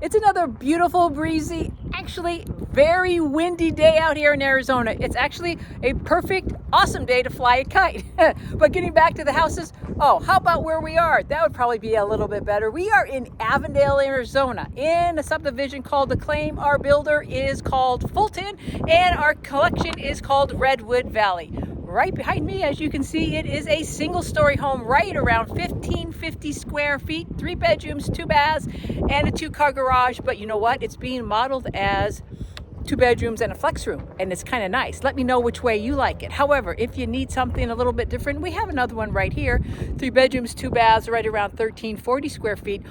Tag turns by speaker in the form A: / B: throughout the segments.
A: It's another beautiful, breezy, actually very windy day out here in Arizona. It's actually a perfect, awesome day to fly a kite. But getting back to the houses, oh, how about where we are? That would probably be a little bit better. We are in Avondale, Arizona, in a subdivision called Acclaim. Our builder is called Fulton, and our collection is called Redwood Valley. Right behind me, as you can see, it is a single-story home right around 1550 square feet, 3 bedrooms, 2 baths, and a 2-car garage. But you know what? It's being modeled as 2 bedrooms and a flex room, and it's kind of nice. Let me know which way you like it. However, if you need something a little bit different, we have another one right here, 3 bedrooms, 2 baths, right around 1340 square feet.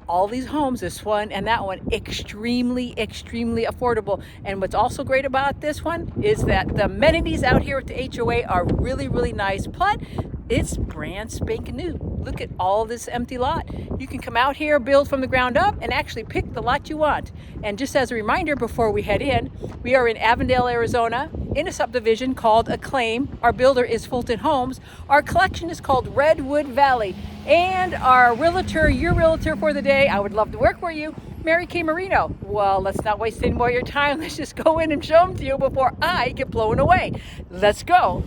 A: All these homes, this one and that one, extremely affordable. And what's also great about this one is that the amenities out here at the HOA are really nice, but it's brand spanking new. Look at all this empty lot. You can come out here, build from the ground up, and actually pick the lot you want. And just as a reminder before we head in, we are in Avondale, Arizona, in a subdivision called Acclaim. Our builder is Fulton Homes. Our collection is called Redwood Valley. And our realtor, your realtor for the day, I would love to work for you, Mary K. Marino. Well, let's not waste any more of your time. Let's just go in and show them to you before I get blown away. Let's go.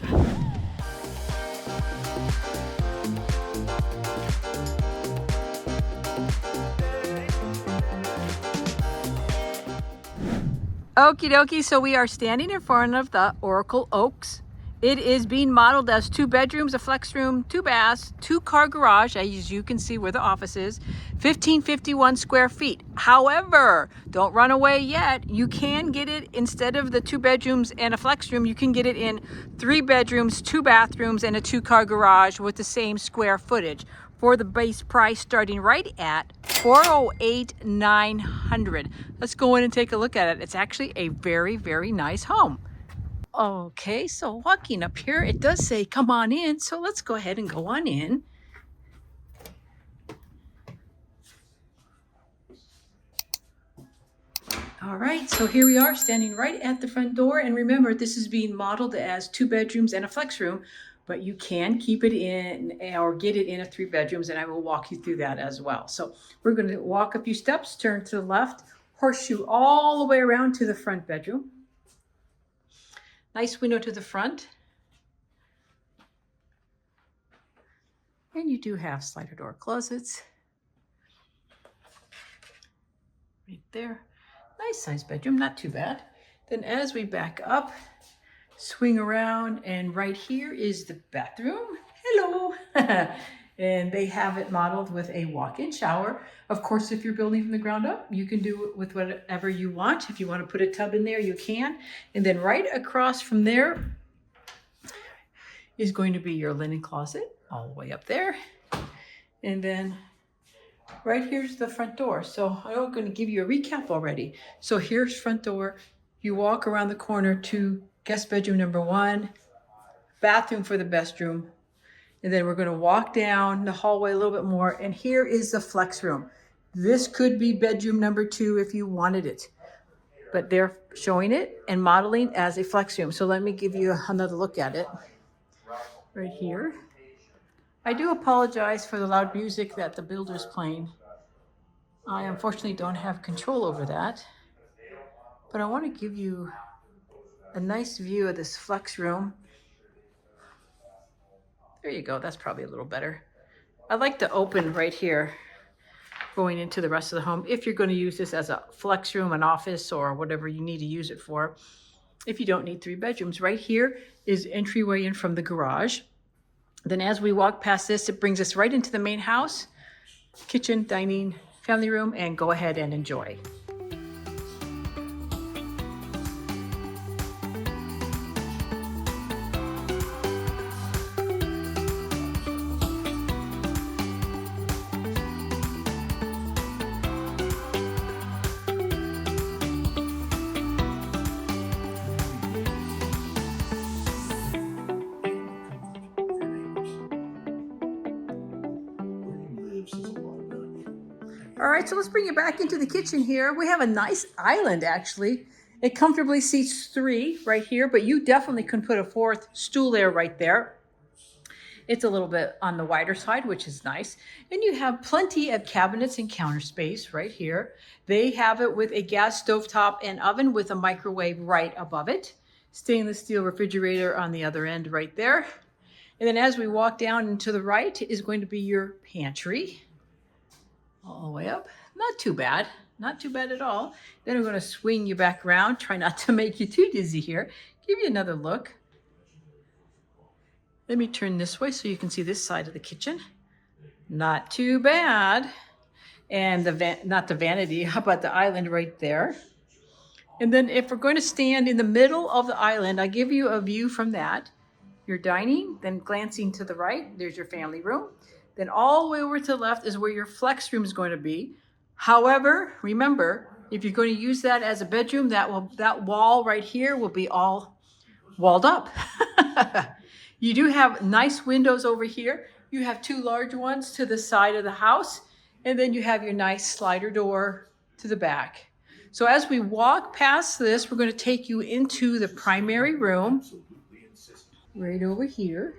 A: Okie dokie, so we are standing in front of the Oracle Oaks. It is being modeled as 2 bedrooms, a flex room, 2 baths, 2-car garage, as you can see where the office is, 1551 square feet. However, don't run away yet. You can get it, instead of the 2 bedrooms and a flex room, you can get it in 3 bedrooms, 2 bathrooms, and a 2-car garage with the same square footage for the base price starting right at $408,900. Let's go in and take a look at it. It's actually a very nice home. Okay, so walking up here, it does say come on in, so let's go ahead and go on in. All right, so here we are standing right at the front door, and remember, this is being modeled as 2 bedrooms and a flex room, but you can keep it in or get it in a 3 bedrooms, and I will walk you through that as well. So we're going to walk a few steps, turn to the left, horseshoe all the way around to the front bedroom. Nice window to the front. And you do have slider door closets. Right there. Nice size bedroom, not too bad. Then as we back up, swing around, and right here is the bathroom. Hello. And they have it modeled with a walk-in shower. Of course, if you're building from the ground up, you can do it with whatever you want. If you want to put a tub in there, you can. And then right across from there is going to be your linen closet, all the way up there. And then right here's the front door. So I'm going to give you a recap already. So here's front door. You walk around the corner to guest bedroom number 1, bathroom for the bedroom. And then we're going to walk down the hallway a little bit more. And here is the flex room. This could be bedroom number 2 if you wanted it. But they're showing it and modeling as a flex room. So let me give you another look at it. Right here. I do apologize for the loud music that the builder's playing. I unfortunately don't have control over that. But I want to give you a nice view of this flex room. There you go, that's probably a little better. I like the open right here going into the rest of the home if you're going to use this as a flex room, an office, or whatever you need to use it for. If you don't need 3 bedrooms, right here is entryway in from the garage. Then as we walk past this, it brings us right into the main house, kitchen, dining, family room, and go ahead and enjoy. All right, so let's bring you back into the kitchen here. We have a nice island, actually. It comfortably seats 3 right here, but you definitely can put a 4th stool there right there. It's a little bit on the wider side, which is nice. And you have plenty of cabinets and counter space right here. They have it with a gas stovetop and oven with a microwave right above it. Stainless steel refrigerator on the other end right there. And then as we walk down and to the right is going to be your pantry. All the way up. Not too bad. Not too bad at all. Then we're going to swing you back around. Try not to make you too dizzy here. Give you another look. Let me turn this way so you can see this side of the kitchen. Not too bad. And not the vanity, how about the island right there? And then if we're going to stand in the middle of the island, I give you a view from that. Your dining, then glancing to the right, there's your family room. Then all the way over to the left is where your flex room is going to be. However, remember, if you're going to use that as a bedroom, that wall right here will be all walled up. You do have nice windows over here. You have two large ones to the side of the house, and then you have your nice slider door to the back. So as we walk past this, we're going to take you into the primary room right over here.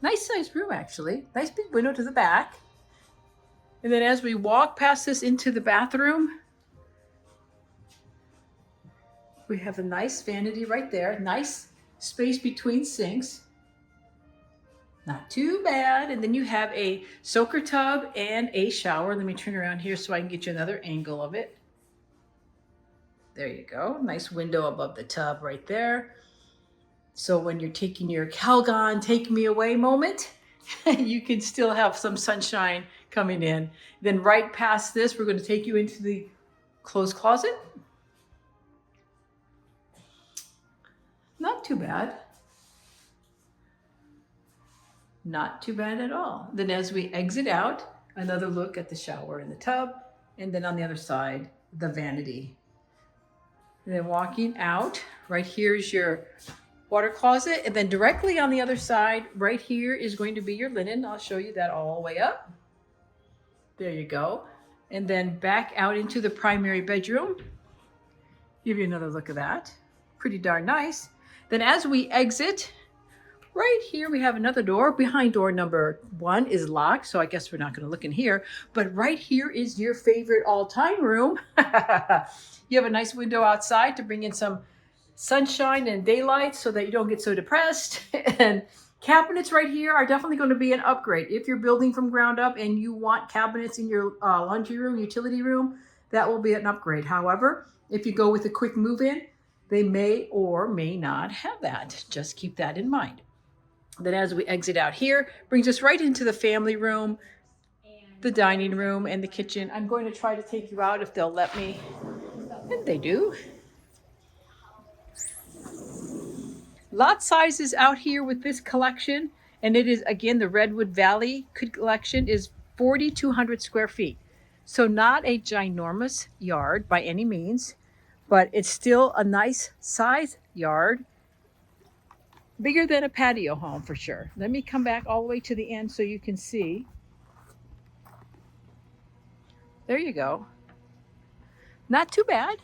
A: Nice sized room, actually. Nice big window to the back. And then as we walk past this into the bathroom, we have a nice vanity right there. Nice space between sinks. Not too bad. And then you have a soaker tub and a shower. Let me turn around here so I can get you another angle of it. There you go. Nice window above the tub right there. So when you're taking your Calgon take me away moment, you can still have some sunshine coming in. Then right past this, we're going to take you into the clothes closet. Not too bad. Not too bad at all. Then as we exit out, another look at the shower and the tub, and then on the other side, the vanity. And then walking out, right here is your water closet, and then directly on the other side, right here is going to be your linen. I'll show you that all the way up. There you go. And then back out into the primary bedroom. Give you another look at that. Pretty darn nice. Then as we exit, right here we have another door. Behind door number 1 is locked, so I guess we're not going to look in here. But right here is your favorite all-time room. You have a nice window outside to bring in some sunshine and daylight so that you don't get so depressed. And cabinets right here are definitely going to be an upgrade. If you're building from ground up and you want cabinets in your laundry room, utility room, that will be an upgrade. However, if you go with a quick move-in, they may or may not have that. Just keep that in mind. Then as we exit out here, brings us right into the family room, the dining room, and the kitchen. I'm going to try to take you out if they'll let me. And they do. Lot sizes out here with this collection, and it is, again, the Redwood Valley collection is 4,200 square feet. So not a ginormous yard by any means, but it's still a nice size yard. Bigger than a patio home for sure. Let me come back all the way to the end so you can see. There you go. Not too bad.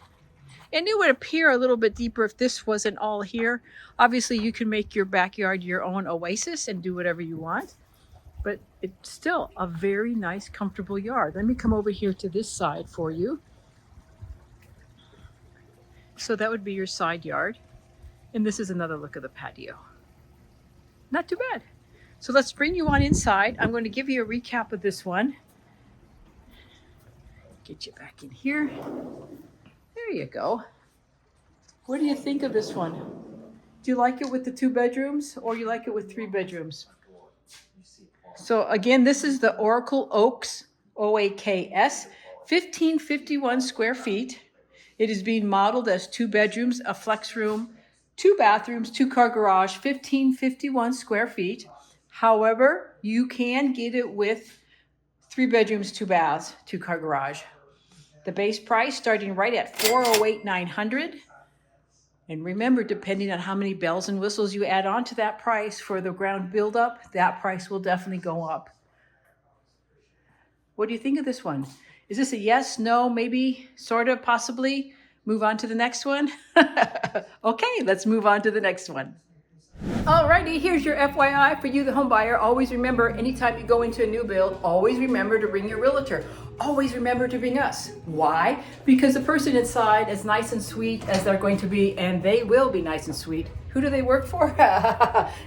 A: And it would appear a little bit deeper if this wasn't all here. Obviously, you can make your backyard your own oasis and do whatever you want. But it's still a very nice, comfortable yard. Let me come over here to this side for you. So that would be your side yard. And this is another look of the patio. Not too bad. So let's bring you on inside. I'm going to give you a recap of this one. Get you back in here. There you go. What do you think of this one? Do you like it with the 2 bedrooms or you like it with 3 bedrooms? So again, this is the Oracle Oaks, OAKS, 1551 square feet. It is being modeled as 2 bedrooms, a flex room, 2 bathrooms, 2-car garage, 1551 square feet. However, you can get it with 3 bedrooms, 2 baths, 2-car garage. The base price starting right at $408,900. And remember, depending on how many bells and whistles you add on to that price for the ground build-up, that price will definitely go up. What do you think of this one? Is this a yes, no, maybe, sort of, possibly? Move on to the next one? Okay, let's move on to the next one. Alrighty, here's your FYI for you, the home buyer. Always remember, anytime you go into a new build, always remember to bring your realtor. Always remember to bring us. Why? Because the person inside, as nice and sweet as they're going to be, and they will be nice and sweet, who do they work for?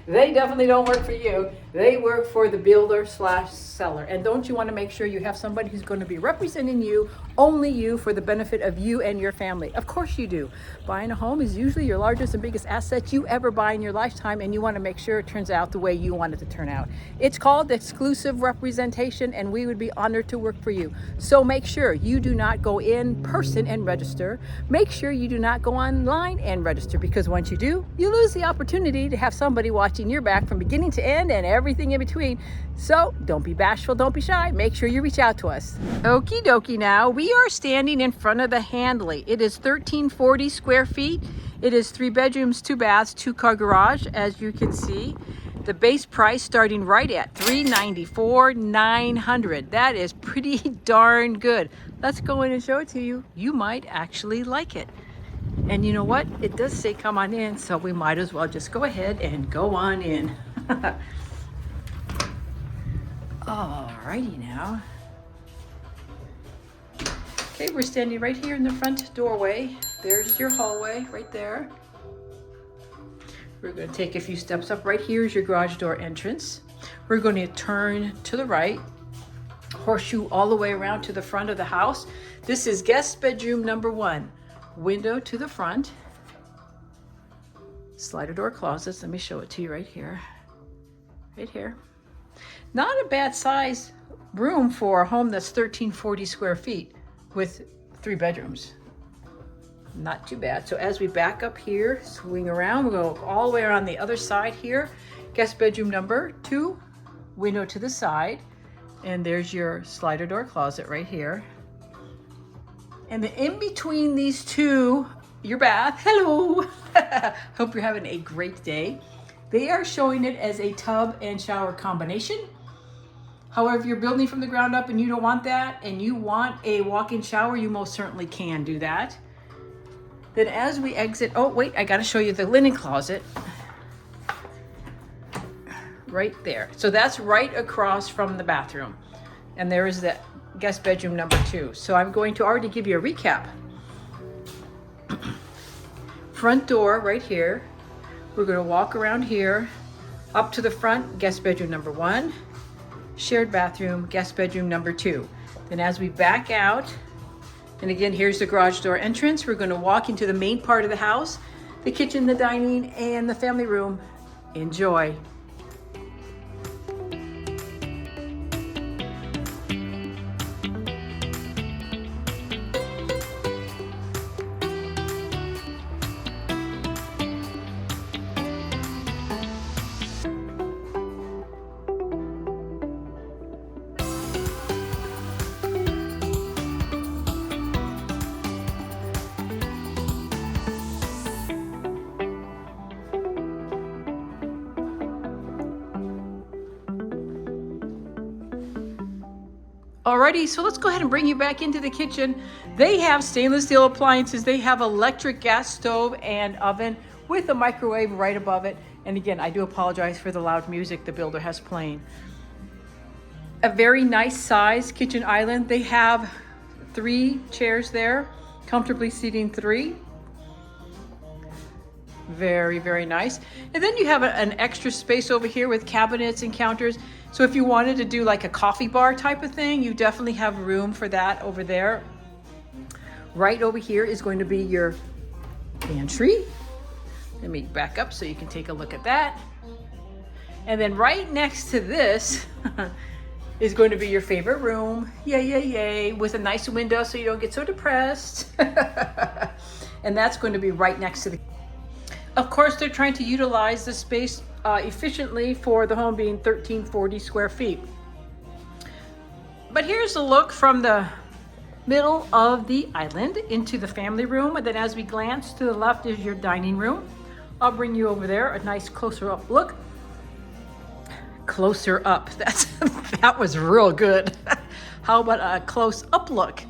A: They definitely don't work for you. They work for the builder / seller. And don't you want to make sure you have somebody who's going to be representing you, only you, for the benefit of you and your family? Of course you do. Buying a home is usually your largest and biggest asset you ever buy in your lifetime, and you want to make sure it turns out the way you want it to turn out. It's called exclusive representation, and we would be honored to work for you. So make sure you do not go in person and register. Make sure you do not go online and register, because once you do, you lose the opportunity to have somebody watching your back from beginning to end and everything in between. So don't be bashful, don't be shy. Make sure you reach out to us. Okie dokie, now we are standing in front of the Handley. It is 1340 square feet. It is 3 bedrooms, 2 baths, 2-car garage, as you can see. The base price starting right at $394,900. That is pretty darn good. Let's go in and show it to you. You might actually like it. And you know what? It does say come on in, so we might as well just go ahead and go on in. Alrighty now. Okay, we're standing right here in the front doorway. There's your hallway right there. We're going to take a few steps up. Right here is your garage door entrance. We're going to turn to the right, horseshoe all the way around to the front of the house. This is guest bedroom number 1. Window to the front. Slider door closets. Let me show it to you right here. Right here. Not a bad size room for a home that's 1340 square feet with 3 bedrooms. Not too bad. So as we back up here, swing around, we'll go all the way around the other side here. Guest bedroom number 2, window to the side, and there's your slider door closet right here. And then in between these two, your bath. Hello. Hope you're having a great day. They are showing it as a tub and shower combination. However, if you're building from the ground up and you don't want that, and you want a walk-in shower, you most certainly can do that. Then as we exit, oh wait, I gotta show you the linen closet. Right there. So that's right across from the bathroom. And there is the guest bedroom number 2. So I'm going to already give you a recap. Front door right here. We're going to walk around here, up to the front, guest bedroom number 1, shared bathroom, guest bedroom number 2. Then as we back out, and again, here's the garage door entrance. We're going to walk into the main part of the house, the kitchen, the dining, and the family room. Enjoy. Alrighty, so let's go ahead and bring you back into the kitchen. They have stainless steel appliances. They have electric gas stove and oven with a microwave right above it. And again, I do apologize for the loud music the builder has playing. A very nice size kitchen island. They have 3 chairs there, comfortably seating 3. Very, very nice. And then you have an extra space over here with cabinets and counters. So if you wanted to do like a coffee bar type of thing, you definitely have room for that over there. Right over here is going to be your pantry. Let me back up so you can take a look at that. And then right next to this is going to be your favorite room. Yay, yay, yay. With a nice window so you don't get so depressed. And that's going to be right next to the... Of course, they're trying to utilize the space efficiently for the home being 1340 square feet. But here's a look from the middle of the island into the family room. And then as we glance to the left is your dining room. I'll bring you over there, a nice closer up look. Closer up, that was real good. How about a close up look?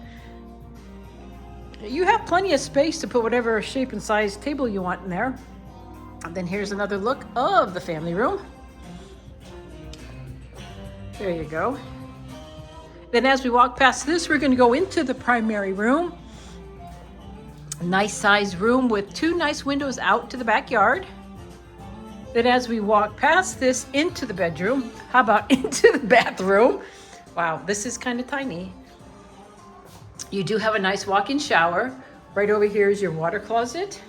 A: You have plenty of space to put whatever shape and size table you want in there. And then here's another look of the family room. There you go. Then as we walk past this, we're going to go into the primary room. A nice sized room with 2 nice windows out to the backyard. Then as we walk past this into the bedroom, how about into the bathroom? Wow, this is kind of tiny. You do have a nice walk-in shower. Right over here is your water closet.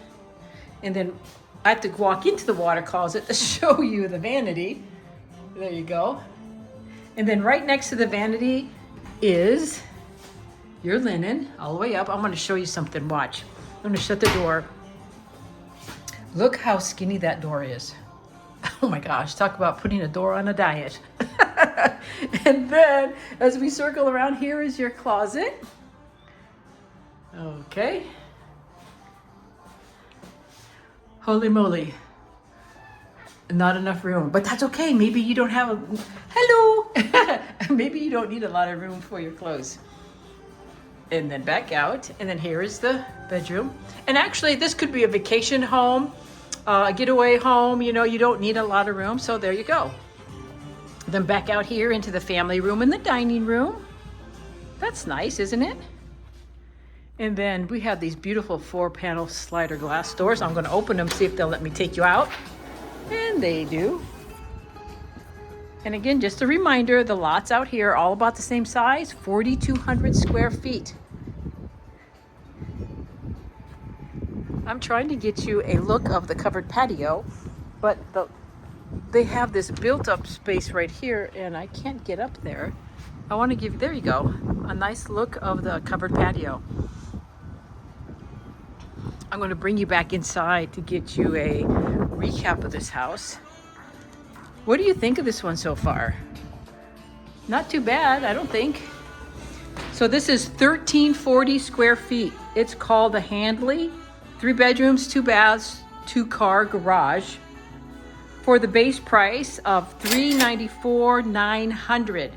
A: And then I have to walk into the water closet to show you the vanity. There you go. And then right next to the vanity is your linen all the way up. I'm going to show you something. Watch. I'm going to shut the door. Look how skinny that door is. Oh my gosh, talk about putting a door on a diet. And then as we circle around, here is your closet. Okay. Holy moly. Not enough room, but that's okay. Maybe you don't have a, hello. Maybe you don't need a lot of room for your clothes. And then back out. And then here is the bedroom. And actually this could be a vacation home, a getaway home. You know, you don't need a lot of room. So there you go. Then back out here into the family room and the dining room. That's nice, isn't it? And then we have these beautiful 4-panel slider glass doors. I'm going to open them, see if they'll let me take you out. And they do. And again, just a reminder, the lots out here are all about the same size, 4,200 square feet. I'm trying to get you a look of the covered patio, but they have this built-up space right here, and I can't get up there. I want to give, there you go, a nice look of the covered patio. I'm going to bring you back inside to get you a recap of this house. What do you think of this one so far? Not too bad, I don't think. So this is 1,340 square feet. It's called a Handley. 3 bedrooms, 2 baths, 2-car garage. For the base price of $394,900.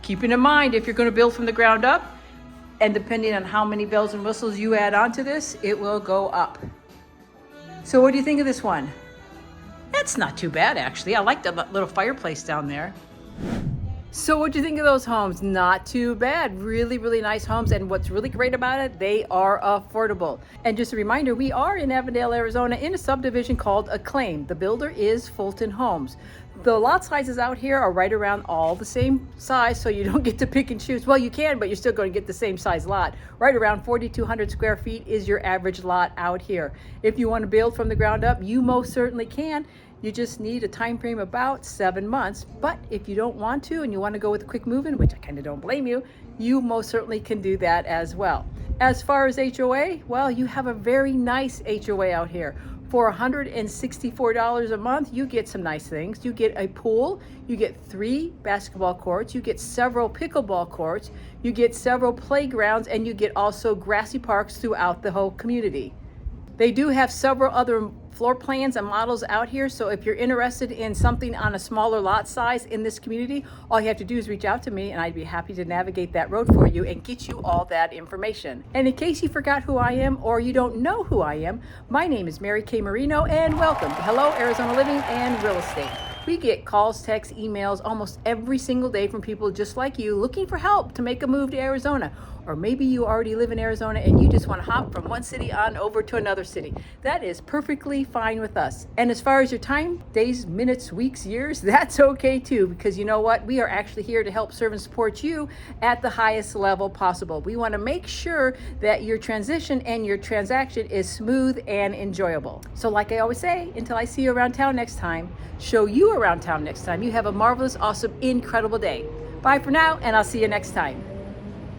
A: Keeping in mind, if you're going to build from the ground up, and depending on how many bells and whistles you add onto this, it will go up. So what do you think of this one? That's not too bad, actually. I like the little fireplace down there. So what do you think of those homes? Not too bad. Really, really nice homes. And what's really great about it, they are affordable. And just a reminder, we are in Avondale, Arizona in a subdivision called Acclaim. The builder is Fulton Homes. The lot sizes out here are right around all the same size, so you don't get to pick and choose. Well, you can, but you're still going to get the same size lot. Right around 4,200 square feet is your average lot out here. If you want to build from the ground up, you most certainly can. You just need a time frame about 7 months. But if you don't want to and you want to go with a quick move-in, which I kind of don't blame you, you most certainly can do that as well. As far as HOA, well, you have a very nice HOA out here. For $164 a month, you get some nice things. You get a pool, you get 3 basketball courts, you get several pickleball courts, you get several playgrounds, and you get also grassy parks throughout the whole community. They do have several other floor plans and models out here, so if you're interested in something on a smaller lot size in this community, all you have to do is reach out to me and I'd be happy to navigate that road for you and get you all that information. And in case you forgot who I am or you don't know who I am, my name is Mary Kay Marino and welcome to Hello Arizona Living and Real Estate. We get calls, texts, emails almost every single day from people just like you looking for help to make a move to Arizona. Or maybe you already live in Arizona and you just want to hop from one city on over to another city. That is perfectly fine with us. And as far as your time, days, minutes, weeks, years, that's okay too, because you know what? We are actually here to help serve and support you at the highest level possible. We want to make sure that your transition and your transaction is smooth and enjoyable. So like I always say, until I see you around town next time, show you around town next time, you have a marvelous, awesome, incredible day. Bye for now, and I'll see you next time.